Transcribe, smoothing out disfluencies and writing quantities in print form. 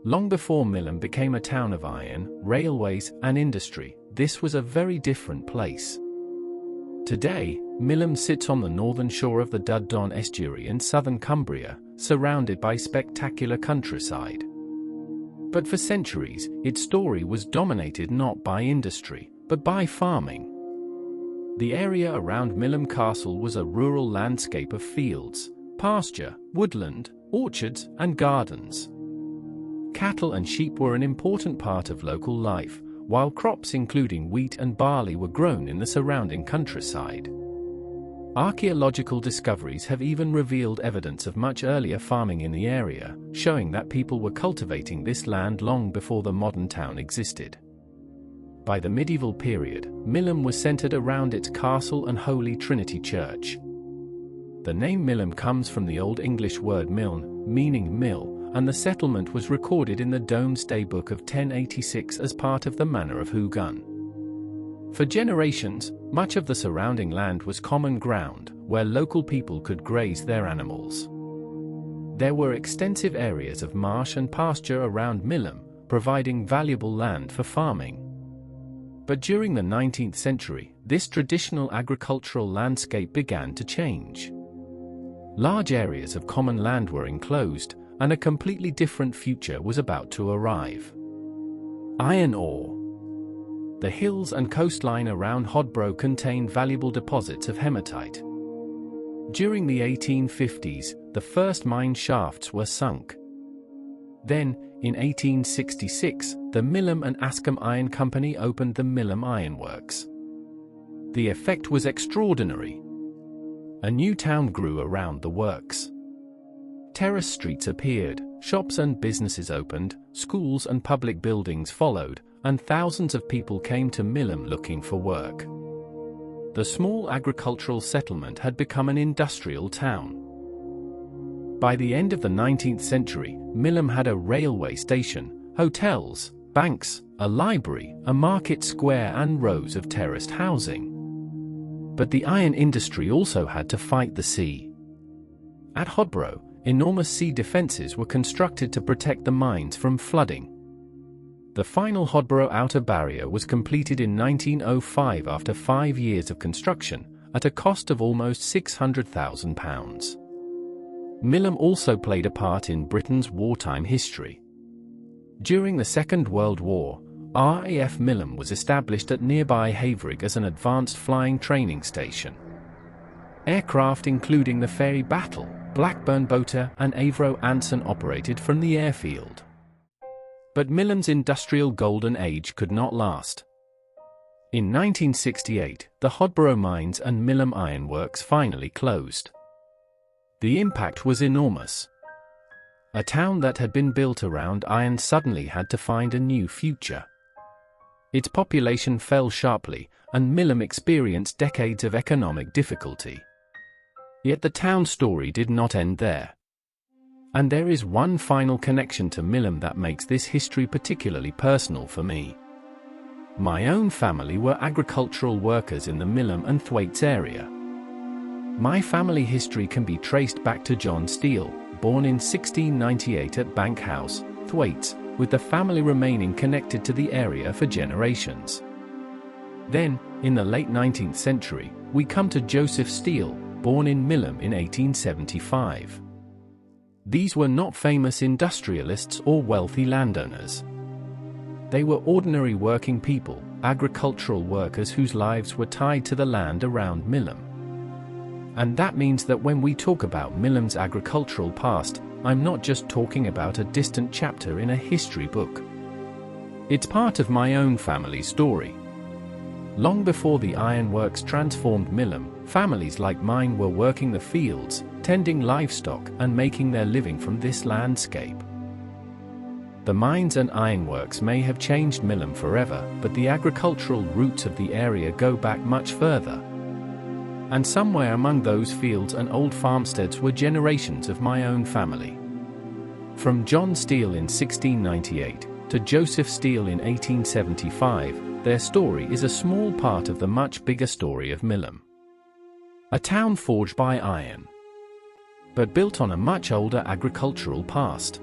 Long before Millom became a town of iron, railways, and industry, this was a very different place. Today, Millom sits on the northern shore of the Dudon estuary in southern Cumbria, surrounded by spectacular countryside. But for centuries, its story was dominated not by industry, but by farming. The area around Millom Castle was a rural landscape of fields, pasture, woodland, orchards, and gardens. Cattle and sheep were an important part of local life, while crops including wheat and barley were grown in the surrounding countryside. Archaeological discoveries have even revealed evidence of much earlier farming in the area, showing that people were cultivating this land long before the modern town existed. By the medieval period, Millom was centered around its castle and Holy Trinity Church. The name Millom comes from the Old English word miln, meaning mill, and the settlement was recorded in the Domesday Book of 1086 as part of the Manor of Hugun. For generations, much of the surrounding land was common ground, where local people could graze their animals. There were extensive areas of marsh and pasture around Millom, providing valuable land for farming. But during the 19th century, this traditional agricultural landscape began to change. Large areas of common land were enclosed, and a completely different future was about to arrive. Iron ore. The hills and coastline around Hodbro contained valuable deposits of hematite. During the 1850s, the first mine shafts were sunk. Then, in 1866, the Millom and Ascombe Iron Company opened the Millom Iron Works. The effect was extraordinary. A new town grew around the works. Terrace streets appeared, shops and businesses opened, schools and public buildings followed, and thousands of people came to Millom looking for work. The small agricultural settlement had become an industrial town. By the end of the 19th century, Millom had a railway station, hotels, banks, a library, a market square and rows of terraced housing. But the iron industry also had to fight the sea. At Hodbro, enormous sea defenses were constructed to protect the mines from flooding. The final Hodbro outer barrier was completed in 1905 after 5 years of construction, at a cost of almost £600,000. Millom also played a part in Britain's wartime history. During the Second World War, RAF Millom was established at nearby Havering as an advanced flying training station. Aircraft including the Ferry Battle, Blackburn Boater and Avro Anson operated from the airfield. But Millom's industrial golden age could not last. In 1968, the Hodbro mines and Millom Iron Works finally closed. The impact was enormous. A town that had been built around iron suddenly had to find a new future. Its population fell sharply, and Millom experienced decades of economic difficulty. Yet the town story did not end there. And there is one final connection to Millom that makes this history particularly personal for me. My own family were agricultural workers in the Millom and Thwaites area. My family history can be traced back to John Steele, born in 1698 at Bank House, Thwaites, with the family remaining connected to the area for generations. Then, in the late 19th century, we come to Joseph Steele, born in Millom in 1875. These were not famous industrialists or wealthy landowners. They were ordinary working people, agricultural workers whose lives were tied to the land around Millom. And that means that when we talk about Millom's agricultural past, I'm not just talking about a distant chapter in a history book. It's part of my own family story. Long before the ironworks transformed Millom, families like mine were working the fields, tending livestock, and making their living from this landscape. The mines and ironworks may have changed Millom forever, but the agricultural roots of the area go back much further. And somewhere among those fields and old farmsteads were generations of my own family. From John Steele in 1698 to Joseph Steele in 1875, their story is a small part of the much bigger story of Millom. A town forged by iron, but built on a much older agricultural past.